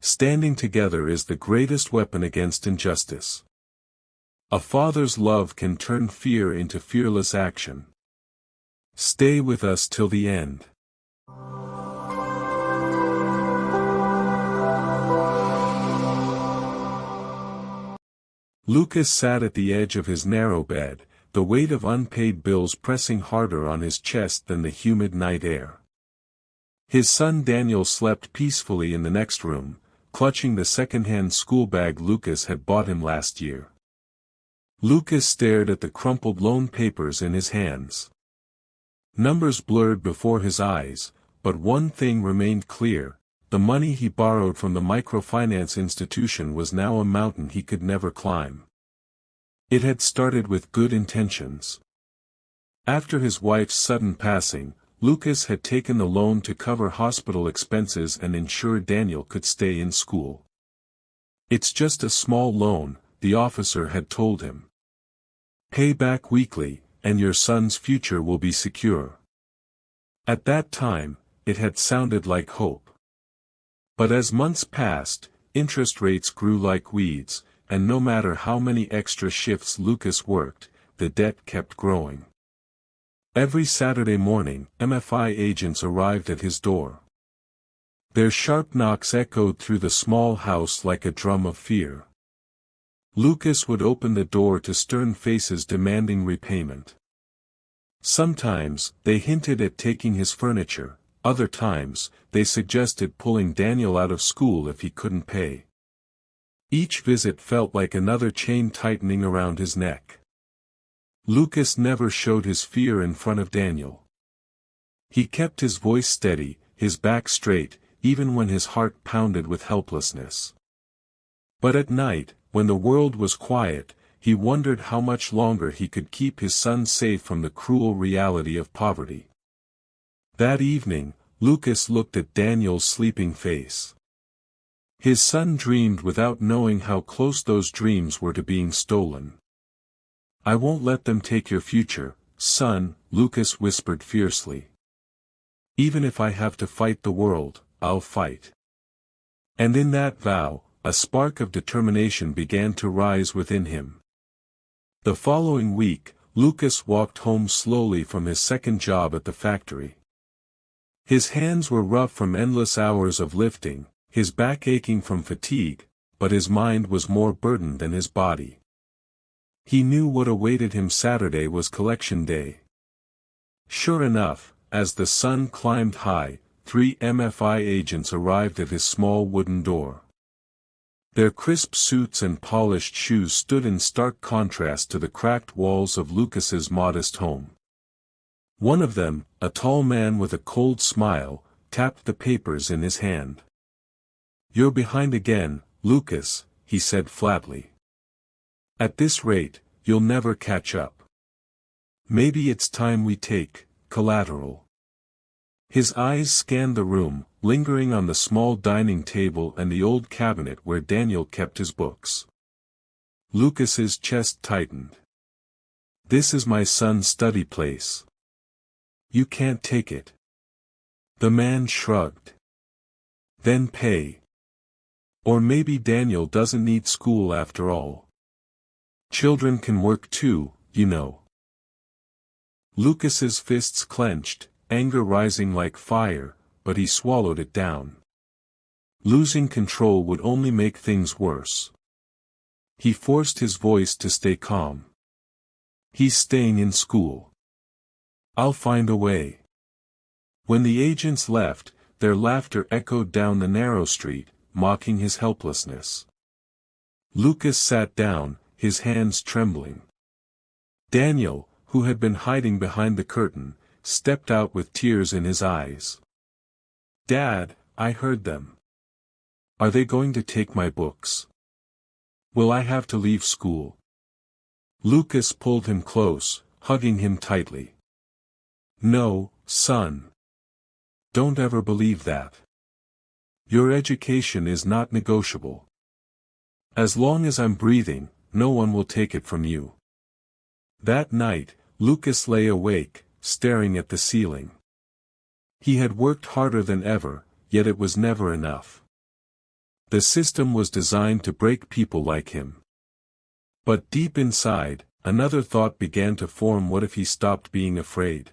Standing together is the greatest weapon against injustice. A father's love can turn fear into fearless action. Stay with us till the end. Lucas sat at the edge of his narrow bed, the weight of unpaid bills pressing harder on his chest than the humid night air. His son Daniel slept peacefully in the next room, clutching the second-hand school bag Lucas had bought him last year. Lucas stared at the crumpled loan papers in his hands. Numbers blurred before his eyes, but one thing remained clear: the money he borrowed from the microfinance institution was now a mountain he could never climb. It had started with good intentions. After his wife's sudden passing, Lucas had taken the loan to cover hospital expenses and ensure Daniel could stay in school. "It's just a small loan," the officer had told him. "Pay back weekly, and your son's future will be secure." At that time, it had sounded like hope. But as months passed, interest rates grew like weeds, and no matter how many extra shifts Lucas worked, the debt kept growing. Every Saturday morning, MFI agents arrived at his door. Their sharp knocks echoed through the small house like a drum of fear. Lucas would open the door to stern faces demanding repayment. Sometimes, they hinted at taking his furniture; other times, they suggested pulling Daniel out of school if he couldn't pay. Each visit felt like another chain tightening around his neck. Lucas never showed his fear in front of Daniel. He kept his voice steady, his back straight, even when his heart pounded with helplessness. But at night, when the world was quiet, he wondered how much longer he could keep his son safe from the cruel reality of poverty. That evening, Lucas looked at Daniel's sleeping face. His son dreamed without knowing how close those dreams were to being stolen. "I won't let them take your future, son," Lucas whispered fiercely. "Even if I have to fight the world, I'll fight." And in that vow, a spark of determination began to rise within him. The following week, Lucas walked home slowly from his second job at the factory. His hands were rough from endless hours of lifting, his back aching from fatigue, but his mind was more burdened than his body. He knew what awaited him. Saturday was collection day. Sure enough, as the sun climbed high, 3 MFI agents arrived at his small wooden door. Their crisp suits and polished shoes stood in stark contrast to the cracked walls of Lucas's modest home. One of them, a tall man with a cold smile, tapped the papers in his hand. "You're behind again, Lucas," he said flatly. "At this rate, you'll never catch up. Maybe it's time we take collateral." His eyes scanned the room, lingering on the small dining table and the old cabinet where Daniel kept his books. Lucas's chest tightened. "This is my son's study place. You can't take it." The man shrugged. "Then pay. Or maybe Daniel doesn't need school after all. Children can work too, you know." Lucas's fists clenched, anger rising like fire, but he swallowed it down. Losing control would only make things worse. He forced his voice to stay calm. "He's staying in school. I'll find a way." When the agents left, their laughter echoed down the narrow street, mocking his helplessness. Lucas sat down, his hands trembling. Daniel, who had been hiding behind the curtain, stepped out with tears in his eyes. "Dad, I heard them. Are they going to take my books? Will I have to leave school?" Lucas pulled him close, hugging him tightly. "No, son. Don't ever believe that. Your education is not negotiable. As long as I'm breathing, no one will take it from you." That night, Lucas lay awake, staring at the ceiling. He had worked harder than ever, yet it was never enough. The system was designed to break people like him. But deep inside, another thought began to form: what if he stopped being afraid?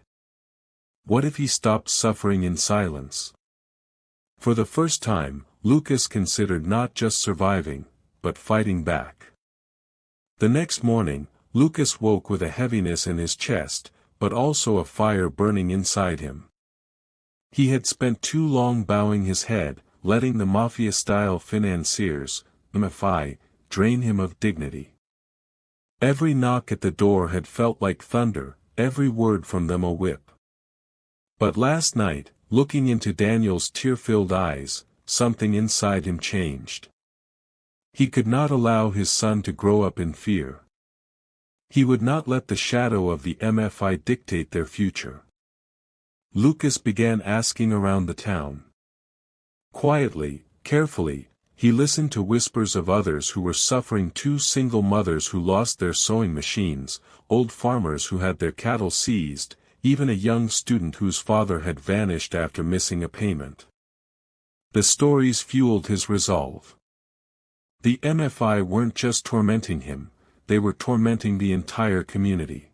What if he stopped suffering in silence? For the first time, Lucas considered not just surviving, but fighting back. The next morning, Lucas woke with a heaviness in his chest, but also a fire burning inside him. He had spent too long bowing his head, letting the Mafia-style financiers, Mafia, drain him of dignity. Every knock at the door had felt like thunder, every word from them a whip. But last night, looking into Daniel's tear-filled eyes, something inside him changed. He could not allow his son to grow up in fear. He would not let the shadow of the Mafia dictate their future. Lucas began asking around the town. Quietly, carefully, he listened to whispers of others who were suffering: two single mothers who lost their sewing machines, old farmers who had their cattle seized, even a young student whose father had vanished after missing a payment. The stories fueled his resolve. The Mafia weren't just tormenting him, they were tormenting the entire community.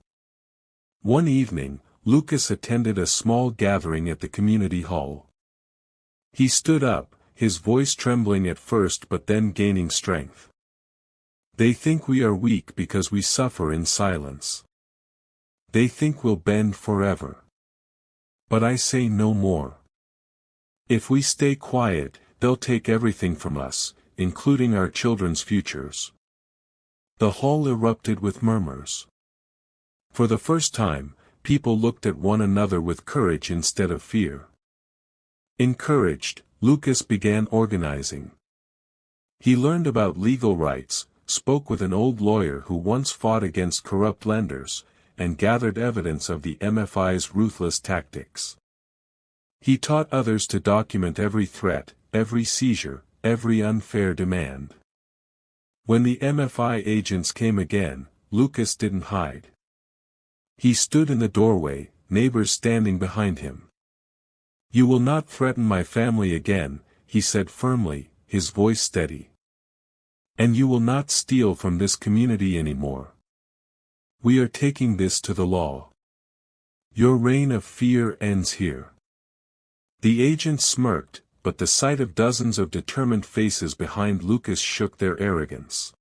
One evening, Lucas attended a small gathering at the community hall. He stood up, his voice trembling at first but then gaining strength. They think we are weak because we suffer in silence. They think we'll bend forever. But I say no more. If we stay quiet, they'll take everything from us, including our children's futures. The hall erupted with murmurs. For the first time, people looked at one another with courage instead of fear. Encouraged, Lucas began organizing. He learned about legal rights, spoke with an old lawyer who once fought against corrupt lenders, and gathered evidence of the Mafia's ruthless tactics. He taught others to document every threat, every seizure, every unfair demand. When the Mafia agents came again, Lucas didn't hide. He stood in the doorway, neighbors standing behind him. "You will not threaten my family again," he said firmly, his voice steady. "And you will not steal from this community anymore. We are taking this to the law. Your reign of fear ends here." The agents smirked, but the sight of dozens of determined faces behind Lucas shook their arrogance.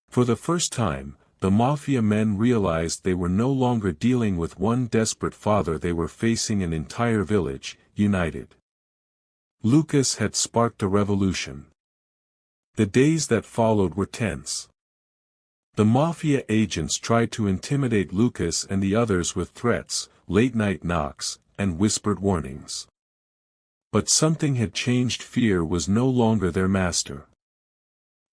For the first time, the Mafia men realized they were no longer dealing with one desperate father, they were facing an entire village, united. Lucas had sparked a revolution. The days that followed were tense. The Mafia agents tried to intimidate Lucas and the others with threats, late-night knocks, and whispered warnings. But something had changed. Fear was no longer their master.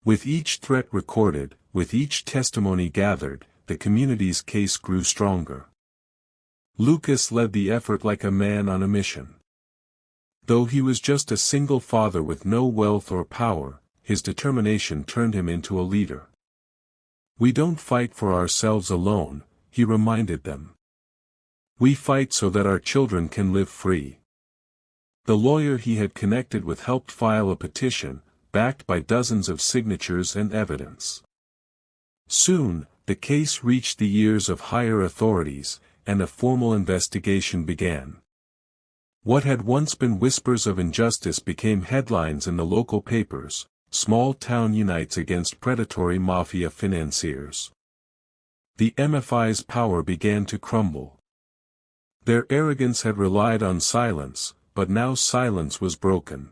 With each threat recorded, with each testimony gathered, the community's case grew stronger. Lucas led the effort like a man on a mission. Though he was just a single father with no wealth or power, his determination turned him into a leader. "We don't fight for ourselves alone," he reminded them. "We fight so that our children can live free." The lawyer he had connected with helped file a petition, backed by dozens of signatures and evidence. Soon, the case reached the ears of higher authorities, and a formal investigation began. What had once been whispers of injustice became headlines in the local papers: "Small town unites against predatory Mafia financiers." The Mafia's power began to crumble. Their arrogance had relied on silence, but now silence was broken.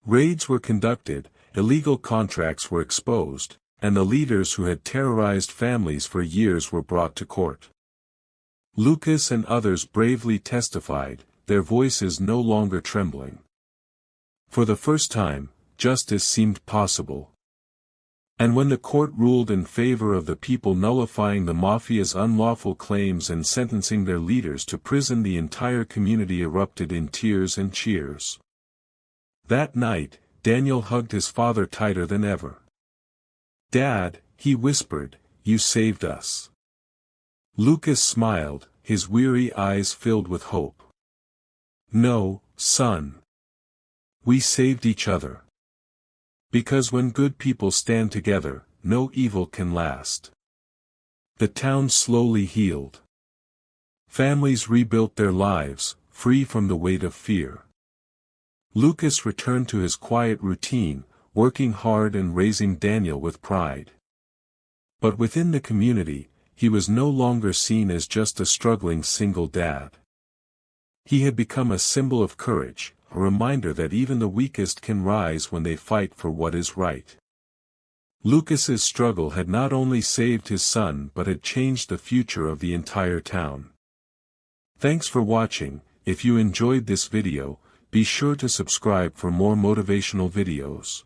Raids were conducted, illegal contracts were exposed, and the leaders who had terrorized families for years were brought to court. Lucas and others bravely testified, their voices no longer trembling. For the first time, justice seemed possible. And when the court ruled in favor of the people, nullifying the Mafia's unlawful claims and sentencing their leaders to prison, the entire community erupted in tears and cheers. That night, Daniel hugged his father tighter than ever. "Dad," he whispered, "you saved us." Lucas smiled, his weary eyes filled with hope. "No, son. We saved each other." Because when good people stand together, no evil can last. The town slowly healed. Families rebuilt their lives, free from the weight of fear. Lucas returned to his quiet routine, working hard and raising Daniel with pride. But within the community, he was no longer seen as just a struggling single dad. He had become a symbol of courage, a reminder that even the weakest can rise when they fight for what is right. Lucas's struggle had not only saved his son but had changed the future of the entire town. Thanks for watching. If you enjoyed this video, be sure to subscribe for more motivational videos.